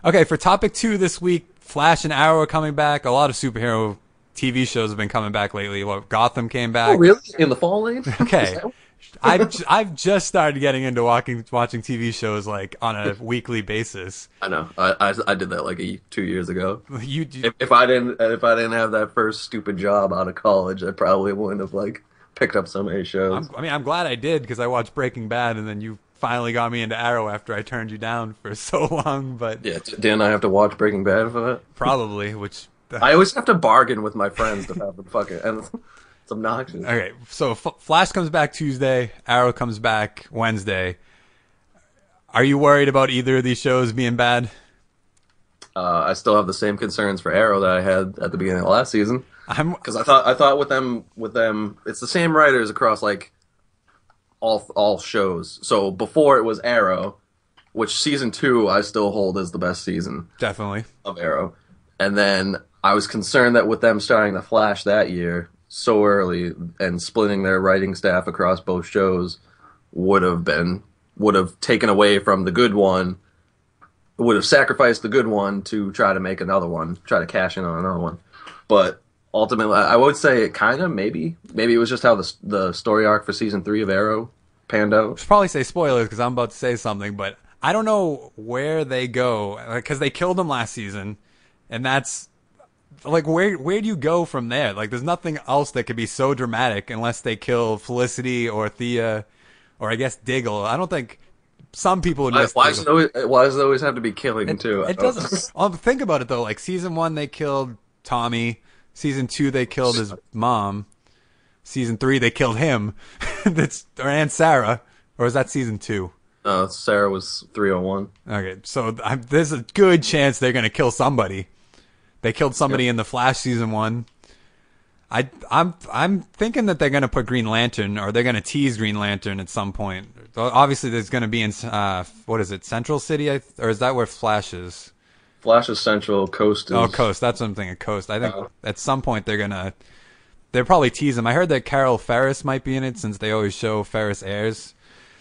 Okay, for topic 2 this week, Flash and Arrow are coming back. A lot of superhero TV shows have been coming back lately. What, Gotham came Oh, back. really? In the fall lane? Is Okay, that? I've just started getting into watching TV shows like on a weekly basis. I know. I did that like 2 years ago. You If I didn't have that first stupid job out of college, I probably wouldn't have like picked up so many shows. I'm glad I did because I watched Breaking Bad and then you finally got me into Arrow after I turned you down for so long. But Yeah, didn't I have to watch Breaking Bad for that? probably, which I always have to bargain with my friends to have the fucking and it's obnoxious. okay. So Flash comes back Tuesday, Arrow comes back Wednesday. Are you worried about either of these shows being bad? I still have the same concerns for Arrow that I had at the beginning of last season I'm because I thought with them it's the same writers across like all shows. So before it was Arrow, which season 2 I still hold as the best season definitely. of Arrow. And then I was concerned that with them starting The Flash that year so early and splitting their writing staff across both shows would have taken away from the good one, would have sacrificed the good one to try to make another one, try to cash in on another one. But ultimately, I would say it kind of maybe it was just how the story arc for season 3 of Arrow panned out. Should probably say spoilers because I'm about to say something, but I don't know where they go because they killed him last season, and that's like where do you go from there? Like, there's nothing else that could be so dramatic unless they kill Felicity or Thea, or I guess Diggle. I don't think some people would miss Why Diggle. does it always have to be killing too? I It don't- doesn't. Think about it though. Like season 1, they killed Tommy. Season 2, they killed his mom. Season 3, they killed him. That's or and Sarah, or is that season 2? Sarah was 301. Okay, so there's a good chance they're gonna kill somebody. They killed somebody Yep. in the Flash season 1. I'm thinking that they're gonna put Green Lantern, or they're gonna tease Green Lantern at some point. Obviously, there's gonna be in what is it, Central City, or is that where Flash is? Flash is Central, Coast is. Oh, Coast. That's what I'm thinking. Coast. I think Uh, at some point they'll probably tease him. I heard that Carol Ferris might be in it since they always show Ferris airs,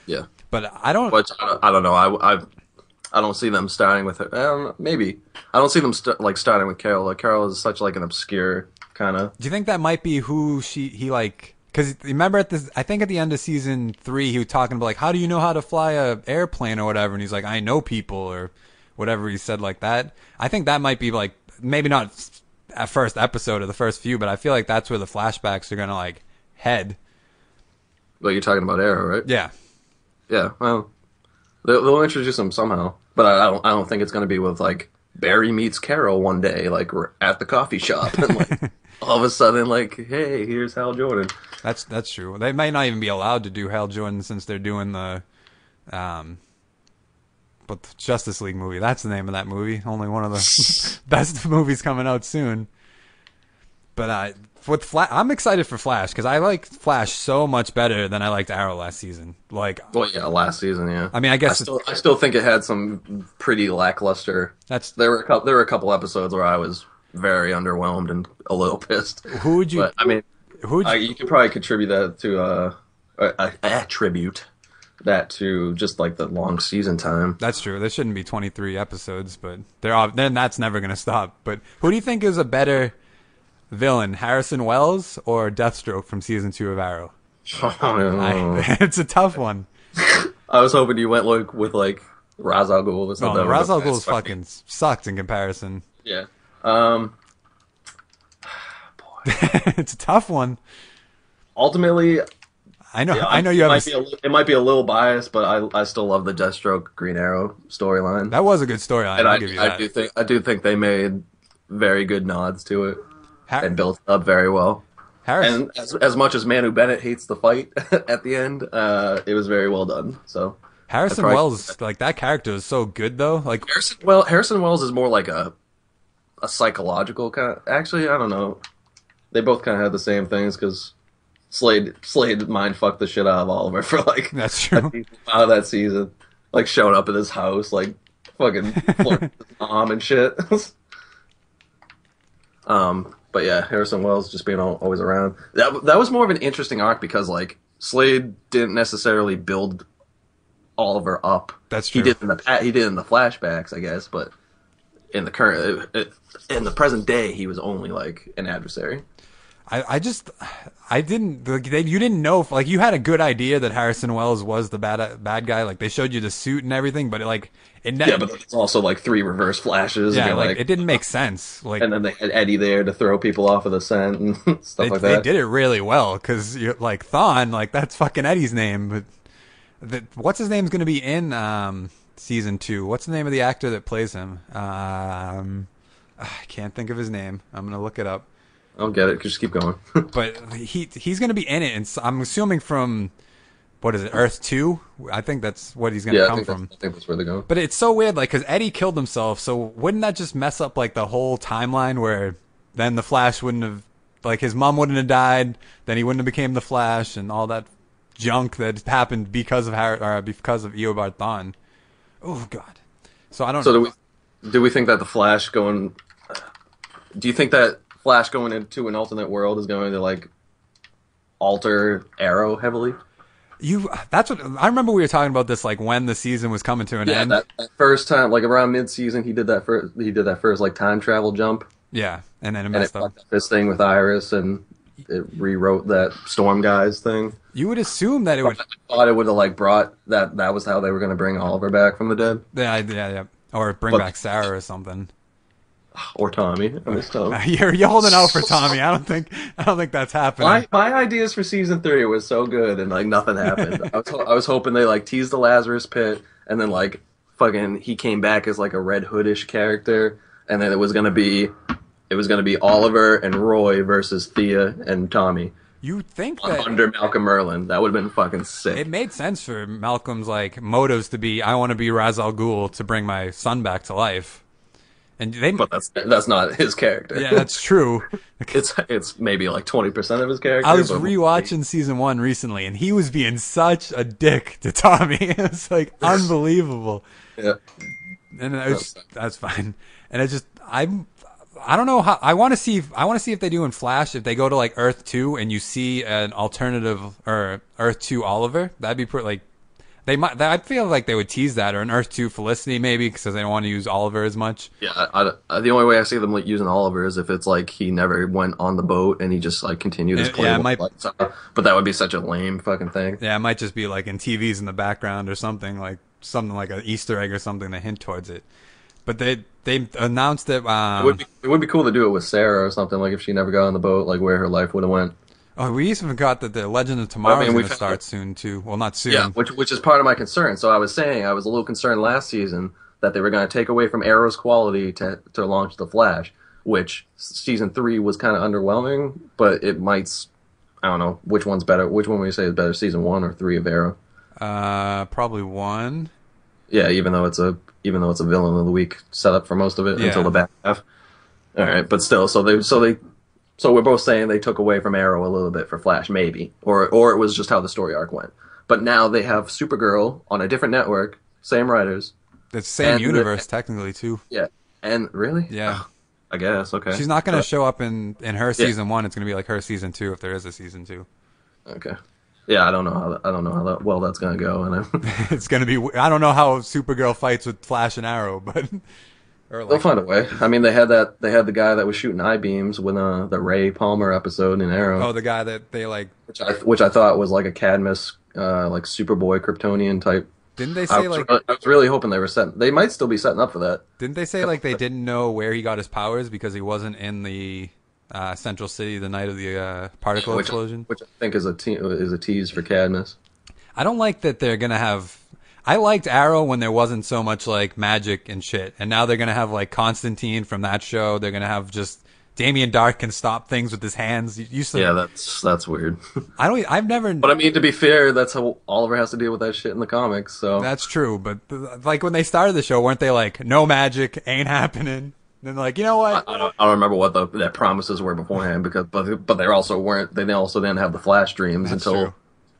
yeah. but I don't. But I don't know. I don't see them starting with her. Maybe I don't see them starting with Carol. Like Carol is such like an obscure kind of. Do you think that might be who he like? Because remember I think at the end of season 3, he was talking about like, how do you know how to fly a airplane or whatever, and he's like, I know people or whatever he said like that. I think that might be like maybe not at first episode or the first few, but I feel like that's where the flashbacks are gonna like head. But you're talking about Arrow, right? Yeah. Yeah. Well, they'll introduce him somehow, but I don't think it's going to be with like Barry meets Carol one day, like we're at the coffee shop, and like all of a sudden, like, hey, here's Hal Jordan. That's true. They might not even be allowed to do Hal Jordan since they're doing um, but the Justice League movie. That's the name of that movie. Only one of the best movies coming out soon. But with I'm excited for Flash because I like Flash so much better than I liked Arrow last season. Like, Well, yeah, last season, yeah. I mean, I guess I still think it had some pretty lackluster. that's There were a couple episodes where I was very underwhelmed and a little pissed. who would you But I mean, who would you, you could probably contribute that to attribute that to just like the long season time. That's true. There shouldn't be 23 episodes, but then that's never going to stop. But who do you think is a better villain, Harrison Wells or Deathstroke from season 2 of Arrow? It's a tough one. I was hoping you went with like Ra's al Ghul or Oh, something. no, Ra's al Ghul That's fucking sucked in comparison. yeah. It's a tough one. Ultimately, I know. yeah, I know you have. it might be a little biased, but I still love the Deathstroke Green Arrow storyline, That was a good storyline. and I'll give you that. I do think they made very good nods to it and built it up very well. Harris, And as much as Manu Bennett hates the fight at the end, it was very well done. So Harrison probably- Wells, like that character is so good though. Like, Harrison Wells is more like a psychological kind of. Actually, I don't know. They both kind of had the same things because Slade mind fucked the shit out of Oliver for like that's true. out of that season, like showing up at his house, like fucking flirting with his mom and shit. But yeah, Harrison Wells just being always around. That was more of an interesting arc because like Slade didn't necessarily build Oliver up. That's He true. did in the flashbacks, I guess, but in the current in the present day, he was only like an adversary. I just I didn't you didn't know if, like, you had a good idea that Harrison Wells was the bad guy, like they showed you the suit and everything, but Yeah, but it's also like three reverse flashes, and yeah, you're like like, it didn't make sense, like and then they had Eddie there to throw people off of the scent and stuff like they that. did it really well because you're like Thawne, like that's fucking Eddie's name, but what's his name's gonna be in season 2? What's the name of the actor that plays him? I can't think of his name. I'm gonna look it up. I'll get it. Just keep going. But he's going to be in it, and so I'm assuming from what is it, Earth 2? I think that's what he's going to Yeah, come from. I think that's where they're going. But it's so weird, like, because Eddie killed himself, so wouldn't that just mess up like the whole timeline where then the Flash wouldn't have, like, his mom wouldn't have died, then he wouldn't have became the Flash, and all that junk that happened because of because of Eobard Thawne. Oh God. So I don't. So do we think that the Flash going? Do you think that Flash going into an alternate world is going to like alter Arrow heavily? That's what I remember. We were talking about this like when the season was coming to an Yeah, end. that first time, like around mid-season, he did that first like time travel jump, Yeah, and then it and it messed up. fucked up his thing with Iris, and it rewrote that Storm guys thing. You would assume that it would. I thought it would have like brought that. That was how they were going to bring Oliver back from the dead, Yeah. Or bring But- back Sarah or something. or Tommy. I miss Tommy. You're holding out for Tommy. I don't think that's happening. My ideas for season 3 was so good, and like nothing happened. I was hoping they like teased the Lazarus Pit, and then like fucking he came back as like a Red Hoodish character, and then it was gonna be Oliver and Roy versus Thea and Tommy You think that under Malcolm Merlin. That would have been fucking sick. it made sense for Malcolm's like motives to be, I want to be Ra's al Ghul to bring my son back to life, and But that's not his character. yeah, that's true. it's maybe like 20% of his character. I was but- rewatching season 1 recently, and he was being such a dick to Tommy. It's like unbelievable. Yeah. And that's fine. And it just I don't know how I want to see if they do in Flash, if they go to like Earth 2 and you see an alternative or Earth 2 Oliver. That'd be pretty, like they might. I feel like they would tease that, or an Earth 2 Felicity maybe, because they don't want to use Oliver as much. Yeah, the only way I see them like using Oliver is if it's like he never went on the boat and he just like continued his Yeah, Playboy it might- lifestyle. But that would be such a lame fucking thing. Yeah, it might just be like in TVs in the background or something like an Easter egg or something to hint towards it. But they announced that. It would be cool to do it with Sarah or something, like if she never got on the boat, like where her life would have went. Oh, we even forgot that the Legend of Tomorrow is we going to found- start soon too. Well, not soon. Yeah, which is part of my concern. So I was saying I was a little concerned last season that they were going to take away from Arrow's quality to launch the Flash, which season 3 was kind of underwhelming, but it might. I don't know which one's better. Which one would you say is better, season 1 or 3 of Arrow? Probably 1. Yeah, even though it's a villain of the week setup for most of it Yeah. until the back half. All right, but still, so we're both saying they took away from Arrow a little bit for Flash, maybe, or it was just how the story arc went. But now they have Supergirl on a different network, same writers. It's the same And universe technically too. Yeah, and really, Yeah. I guess okay. She's not going to show up in her season 1. It's going to be like her season 2 if there is a season 2. Okay. Yeah, I don't know how well that's gonna go, and It's going to be. I don't know how Supergirl fights with Flash and Arrow, but or they'll like find a way. I mean, they had the guy that was shooting eye beams when the Ray Palmer episode in Arrow. the guy that they like. Which I thought was like a Cadmus, like Superboy Kryptonian type. Didn't they I say was, like? I was really hoping they were setting. They might still be setting up for that. Didn't they say like they didn't know where he got his powers because he wasn't in the Central City the night of the particle explosion? Which I think is a tease for Cadmus. I don't like that they're gonna have. I liked Arrow when there wasn't so much like magic and shit, and now they're gonna have like Constantine from that show. They're gonna have just Damien Dark can stop things with his hands. Yeah, that's weird. I've never. But I mean, to be fair, that's how Oliver has to deal with that shit in the comics. So That's true, but like when they started the show, weren't they like no magic, ain't happening? Then like, you know what? I don't remember what the promises were beforehand but they also weren't. They also didn't have the Flash dreams That's until true.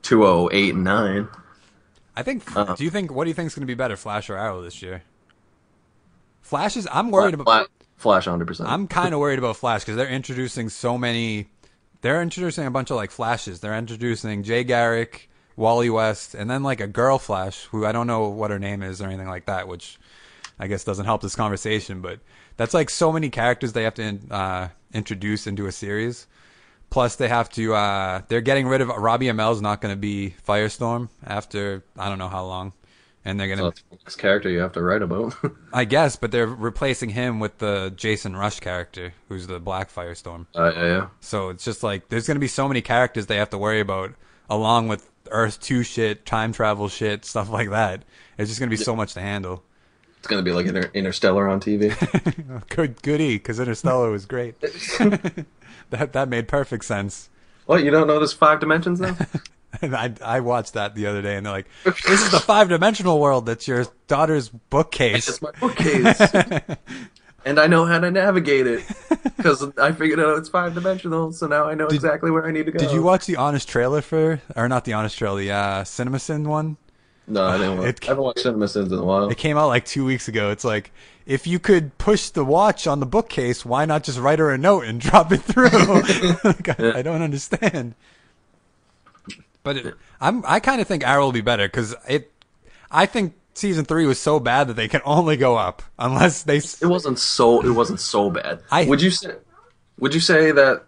2008 and 9. I think. What do you think is going to be better, Flash or Arrow this year? Flash is. I'm worried about. Flash 100%. I'm kind of worried about Flash because they're introducing so many. They're introducing a bunch of like Flashes. They're introducing Jay Garrick, Wally West, and then like a girl Flash who I don't know what her name is or anything like that. Which I guess doesn't help this conversation, but that's like so many characters they have to introduce into a series. Plus, they have to. They're getting rid of Robbie Amel's not going to be Firestorm after I don't know how long, and they're So going to. that's the next character you have to write about. I guess, but they're replacing him with the Jason Rush character, who's the Black Firestorm. Yeah. So it's just like there's going to be so many characters they have to worry about, along with Earth 2 shit, time travel shit, stuff like that. It's just going to be so much to handle. It's gonna be like Interstellar on TV. Goody, because Interstellar was great. That made perfect sense. What, you don't know there's 5 dimensions now? And I watched that the other day, and they're like, "This is the 5-dimensional world that's your daughter's bookcase." It's my bookcase. And I know how to navigate it because I figured out it's 5-dimensional, so now I know exactly where I need to go. Did you watch the Honest trailer or not the Honest trailer, the CinemaSin one? No, I didn't watch. I haven't watched CinemaSins in a while. It came out like 2 weeks ago. It's like, if you could push the watch on the bookcase, why not just write her a note and drop it through? Like, I don't understand. But I kind of think Arrow will be better because I think season 3 was so bad that they can only go up unless they. It wasn't so bad. Would you say that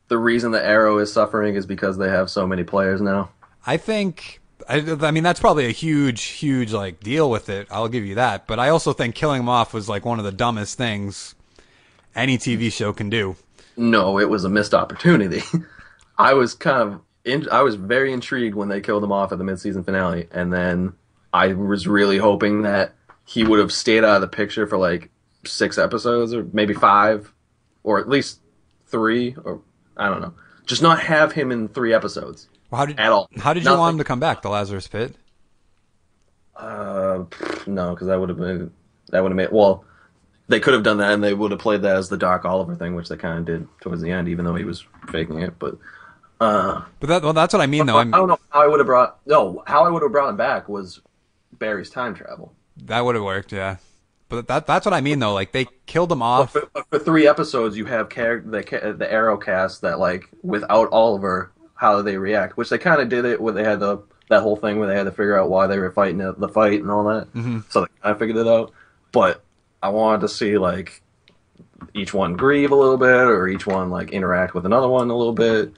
the reason that Arrow is suffering is because they have so many players now? I think. I mean, that's probably a huge like deal with it. I'll give you that. But I also think killing them off was like one of the dumbest things any TV show can do. No, it was a missed opportunity. I was very intrigued when they killed him off at the mid-season finale, and then I was really hoping that he would have stayed out of the picture for like 6 episodes, or maybe 5, or at least 3, or I don't know. Just not have him in 3 episodes. Well, how did you want him to come back, the Lazarus Pit? No, because that would have made. Well, they could have done that, and they would have played that as the Doc Oliver thing, which they kind of did towards the end, even though he was faking it. But that's what I mean, though. I don't know how I would have brought. No, how I would have brought him back was Barry's time travel. That would have worked, yeah. But that's what I mean, though. Like, they killed him off. For 3 episodes, you have the Arrow cast that, like, without Oliver, how they react, which they kind of did it when they had that whole thing where they had to figure out why they were fighting the fight and all that. Mm-hmm. So they kind of figured it out. But I wanted to see, like, each one grieve a little bit, or each one, like, interact with another one a little bit.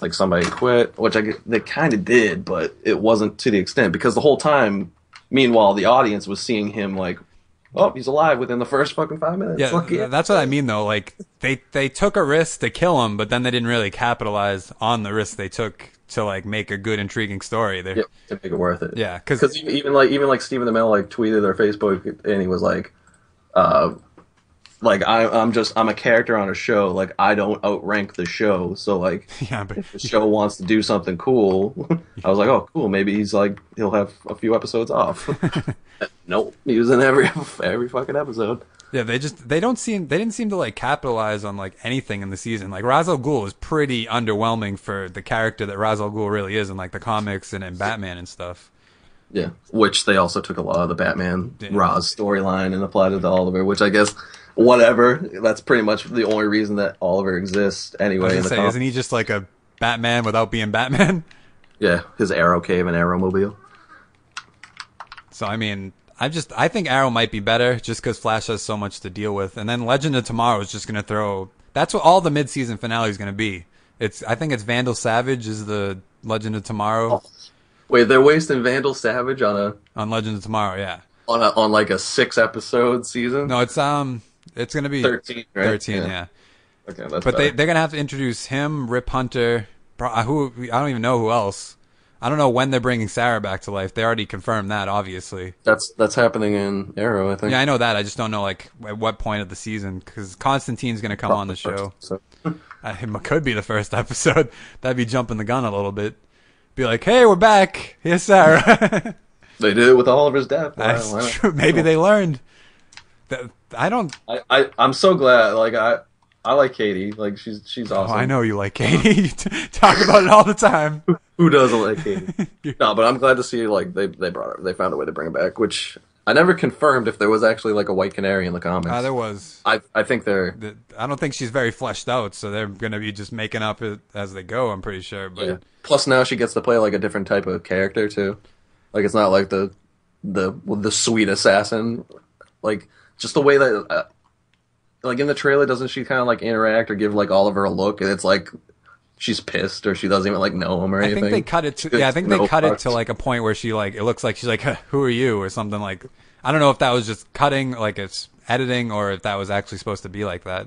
Like, somebody quit, which they kind of did, but it wasn't to the extent, because the whole time, meanwhile, the audience was seeing him, like, oh, he's alive within the first fucking 5 minutes. Yeah, like, yeah, that's what I mean, though. Like, they took a risk to kill him, but then they didn't really capitalize on the risk they took to, like, make a good, intriguing story. Yeah, to make it worth it. Yeah, because even like Stephen Amell, like, tweeted or Facebook, and he was like, I'm a character on a show. Like, I don't outrank the show. So, like, yeah, but if the show wants to do something cool, I was like, oh, cool. Maybe he'll have a few episodes off. Nope, he was in every fucking episode. Yeah, they didn't seem to, like, capitalize on, like, anything in the season. Like, Ra's al Ghul is pretty underwhelming for the character that Ra's al Ghul really is in, like, the comics and in Batman and stuff. Yeah, which they also took a lot of the Batman Ra's storyline and applied it to Oliver, which I guess, whatever. That's pretty much the only reason that Oliver exists anyway. Isn't he just like a Batman without being Batman? Yeah, his Arrow Cave and Arrowmobile. So, I mean, I think Arrow might be better just because Flash has so much to deal with. And then Legend of Tomorrow is just going to throw... That's what all the mid-season finale is going to be. I think it's Vandal Savage is the Legend of Tomorrow. Oh. Wait, they're wasting Vandal Savage on Legend of Tomorrow, yeah. On like a 6-episode season? No, it's going to be 13, right? 13, yeah. Okay, that's but they're going to have to introduce him, Rip Hunter, I don't even know who else. I don't know when they're bringing Sarah back to life. They already confirmed that, obviously. That's happening in Arrow, I think. Yeah, I know that. I just don't know, like, at what point of the season, because Constantine's going to come on the show. It could be the first episode. That'd be jumping the gun a little bit. Be like, hey, we're back. Here's Sarah. They did it with Oliver's death. That's true. Maybe they learned. I'm so glad. Like, I like Katie. Like, she's awesome. Oh, I know you like Katie. You talk about it all the time. Who doesn't like Katie? No, but I'm glad to see, like, they brought her. They found a way to bring her back, which I never confirmed if there was actually, like, a White Canary in the comics. There was. I think I don't think she's very fleshed out, so they're going to be just making up it as they go, I'm pretty sure. But yeah. Plus now she gets to play, like, a different type of character, too. Like, it's not like the sweet assassin Like just the way that like in the trailer, doesn't she kind of like interact or give like Oliver a look, and it's like she's pissed or she doesn't even like know him or I anything. think they cut it to I think they cut it to like a point where she like it looks like she's like who are you or something like I don't know if that was just cutting like it's editing or if that was actually supposed to be like that.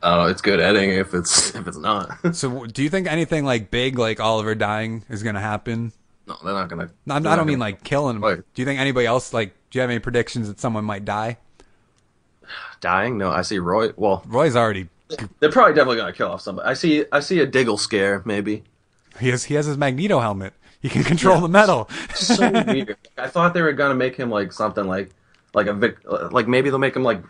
It's good editing if it's not. So do you think anything like big like Oliver dying is going to happen? No, they're not gonna. I don't mean like killing him. Wait. Do you think anybody else like do you have any predictions that someone might die? Dying? No, I see Roy. Well, Roy's already they're probably definitely gonna kill off somebody. I see a Diggle scare maybe. he has his Magneto helmet. He can control the metal. So weird. I thought they were gonna make him like something like a Vic, like maybe they'll make him like.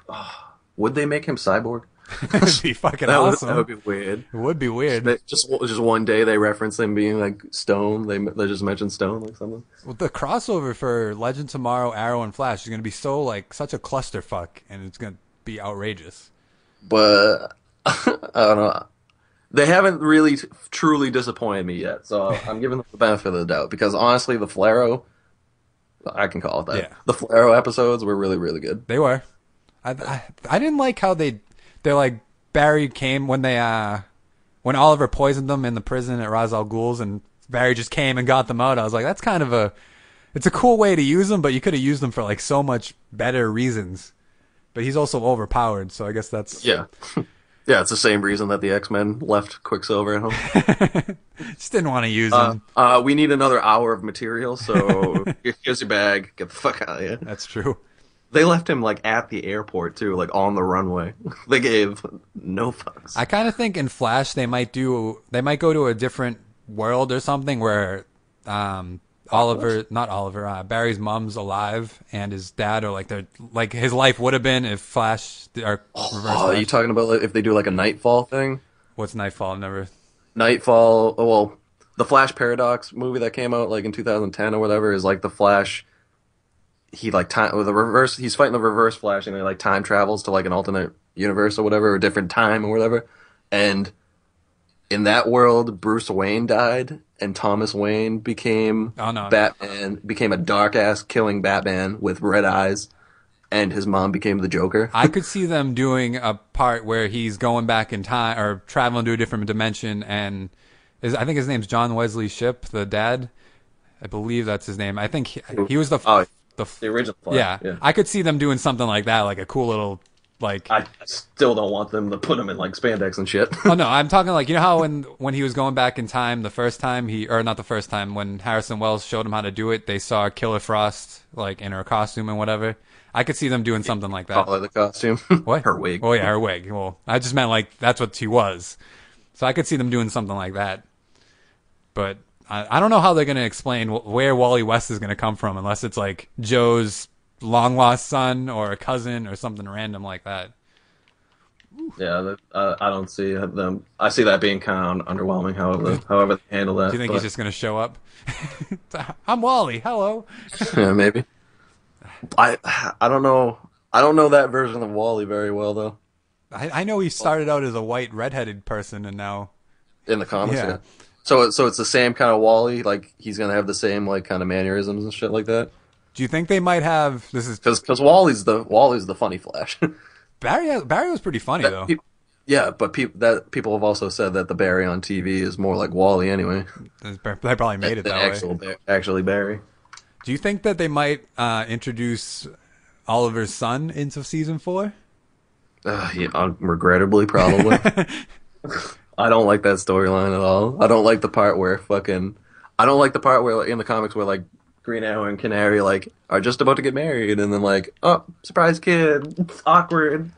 Would they make him cyborg? It'd be fucking awesome. That would be weird. It would be weird. Just one day they reference him being like Stone. They just mentioned Stone like something. Well, the crossover for Legend Tomorrow, Arrow, and Flash is going to be so like such a clusterfuck, and it's going to be outrageous. But I don't know. They haven't really truly disappointed me yet, so I'm giving them the benefit of the doubt because honestly, the Flaro, I can call it that. Yeah. The Flaro episodes were really really good. They were. I didn't like how they're like Barry came when they when Oliver poisoned them in the prison at Ra's al Ghul's and Barry just came and got them out. I was like, that's kind of it's a cool way to use them, but you could have used them for like so much better reasons. But he's also overpowered, so I guess that's Yeah. Yeah, it's the same reason that the X-Men left Quicksilver at home. just didn't want to use him. We need another hour of material, so here's your bag. Get the fuck out of here. That's true. They left him like at the airport too, like on the runway. They gave no fucks. I kind of think in Flash they might go to a different world or something where Barry's mom's alive and his dad, or like his life would have been if Flash or Reverse Flash. Are you talking about like, if they do like a Nightfall thing? What's Nightfall? Never. Nightfall. Well, the Flash Paradox movie that came out like in 2010 or whatever is like the Flash. He like time with the reverse. He's fighting the Reverse Flash, and he like time travels to like an alternate universe or whatever, or a different time or whatever. And in that world, Bruce Wayne died, and Thomas Wayne became Batman. Became a dark ass killing Batman with red eyes, and his mom became the Joker. I could see them doing a part where he's going back in time or traveling to a different dimension, and I think his name's John Wesley Shipp, the dad. I believe that's his name. I think he was the original Flash. Yeah, I could see them doing something like that, like a cool little like. I still don't want them to put him in like spandex and shit. Oh no, I'm talking like you know how when he was going back in time the first time when Harrison Wells showed him how to do it, they saw Killer Frost like in her costume and whatever. I could see them doing something like that. Follow the costume. What? Her wig. Oh yeah, her wig. Well, I just meant like that's what she was. So I could see them doing something like that. But I don't know how they're going to explain where Wally West is going to come from unless it's like Joe's long lost son or a cousin or something random like that. Yeah, I don't see them. I see that being kind of underwhelming. However they handle that. Do you think he's just going to show up? I'm Wally. Hello. Yeah, maybe. I don't know. I don't know that version of Wally very well though. I know he started out as a white redheaded person and now in the comics. Yeah. So it's the same kind of Wally. Like he's gonna have the same like kind of mannerisms and shit like that. Do you think they might have? This is because Wally's the funny Flash. Barry was pretty funny though. Yeah, but people have also said that the Barry on TV is more like Wally anyway. They probably made it that way. Actually, Barry. Do you think that they might introduce Oliver's son into season 4? Yeah, regrettably, probably. I don't like that storyline at all. I don't like the part where in the comics where like Green Arrow and Canary like are just about to get married and then like, oh, surprise kid, it's awkward.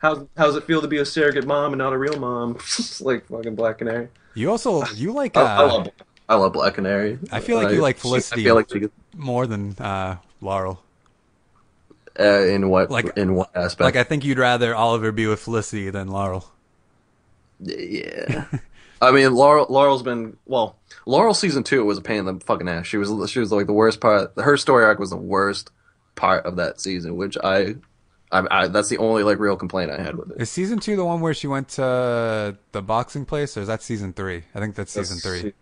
How's it feel to be a surrogate mom and not a real mom? Like fucking Black Canary. You like I love Black Canary. I feel like you like Felicity more than Laurel. In what aspect? Like I think you'd rather Oliver be with Felicity than Laurel. Yeah. I mean, Laurel's been Laurel season 2 was a pain in the fucking ass. She was like the worst part. Her story arc was the worst part of that season, which I that's the only like real complaint I had with it. Is season 2 the one where she went to the boxing place, or is that season 3? I think that's season 3.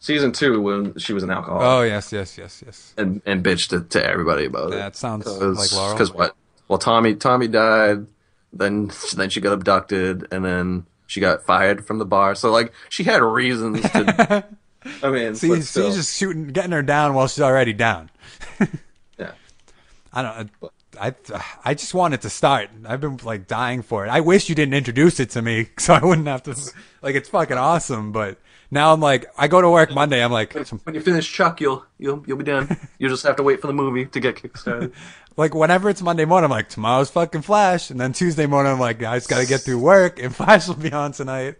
Season 2 when she was an alcoholic. Oh yes. And bitched to everybody about it. That sounds like Laurel. Because what? Well, Tommy died, then she got abducted, and then she got fired from the bar. So like she had reasons to. I mean, See, but see, still, just shooting, getting her down while she's already down. yeah. I don't. I just want it to start. I've been like dying for it. I wish you didn't introduce it to me so I wouldn't have to. Like, it's fucking awesome, but now I'm like, I go to work Monday. I'm like, When you finish Chuck, you'll be done. You just have to wait for the movie to get kickstarted. like whenever it's Monday morning, I'm like, tomorrow's fucking Flash, and then Tuesday morning, I'm like, I just got to get through work, and Flash will be on tonight.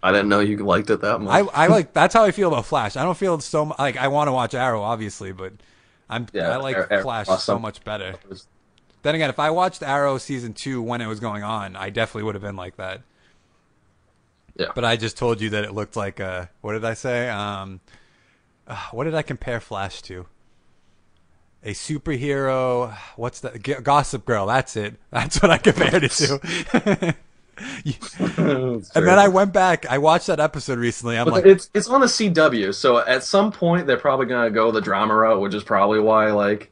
I didn't know you liked it that much. I like that's how I feel about Flash. I don't feel like I want to watch Arrow, obviously, but I like Flash so awesome. much better. Then again, if I watched Arrow season 2 when it was going on, I definitely would have been like that. Yeah. But I just told you that it looked like what did I say? What did I compare Flash to? A superhero. What's that? Gossip Girl. That's it. That's what I compared it to. And then I went back. I watched that episode recently. I'm But like, it's on the CW, so at some point they're probably gonna go the drama route, which is probably why like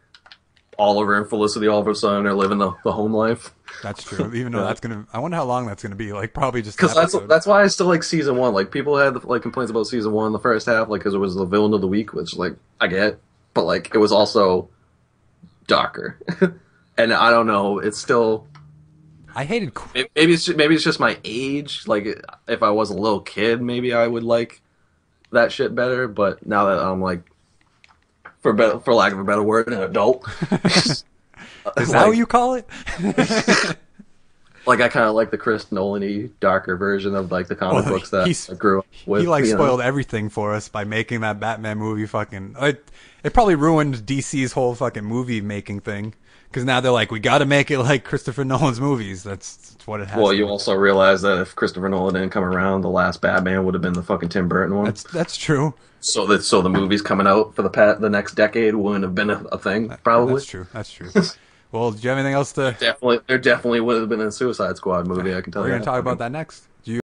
Oliver and Felicity all of a sudden are living the home life. that's true. Even though that's gonna, I wonder how long that's gonna be. Like, probably just an Because episode. that's why I still like season one. Like people had like complaints about season one, the first half, like because it was the villain of the week, which like I get, but like it was also darker, and I don't know. It's still I hated. maybe it's just my age. Like if I was a little kid, maybe I would like that shit better. But now that I'm like, for lack of a better word, an adult. Is that what you call it? Like I kind of like the Chris Nolan-y darker version of like the comic books that I grew up with. He like you know? spoiled everything for us by making that Batman movie fucking. It probably ruined DC's whole fucking movie making thing because now they're like, we got to make it like Christopher Nolan's movies. That's what it has. Well, to you be. also realize that if Christopher Nolan didn't come around, the last Batman would have been the fucking Tim Burton one. That's true. So the movies coming out for the next decade wouldn't have been a thing. Probably. That's true. That's true. Well, do you have anything else to? There definitely would have been a Suicide Squad movie. I can tell We're you. gonna talk about that next. Do you